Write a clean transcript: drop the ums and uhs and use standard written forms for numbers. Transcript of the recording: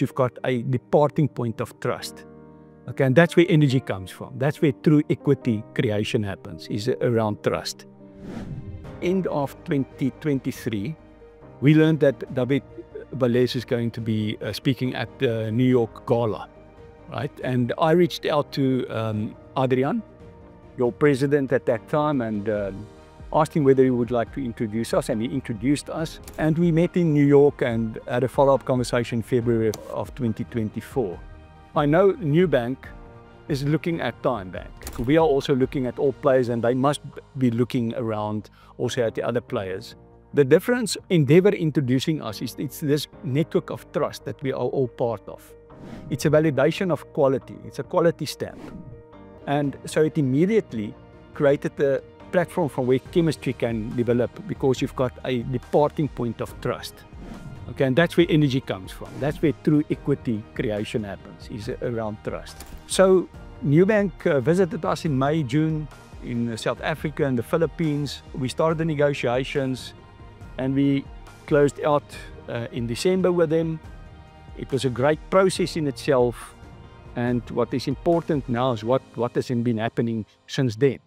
you've got a departing point of trust. Okay, and that's where energy comes from. That's where true equity creation happens, is around trust. End of 2023, we learned that David Vallès is going to be speaking at the New York Gala, right? And I reached out to Adrian, your president at that time, and asked him whether he would like to introduce us, and he introduced us. And we met in New York and had a follow-up conversation in February of 2024. I know Nubank is looking at TymeBank. We are also looking at all players, and they must be looking around also at the other players. The difference Endeavour introducing us is it's this network of trust that we are all part of. It's a validation of quality. It's a quality stamp. And so it immediately created a platform from where chemistry can develop, because you've got a departing point of trust. Okay, and that's where energy comes from. That's where true equity creation happens, is around trust. So Nubank visited us in May, June in South Africa and the Philippines. We started the negotiations and we closed out in December with them. It was a great process in itself. And what is important now is what has been happening since then.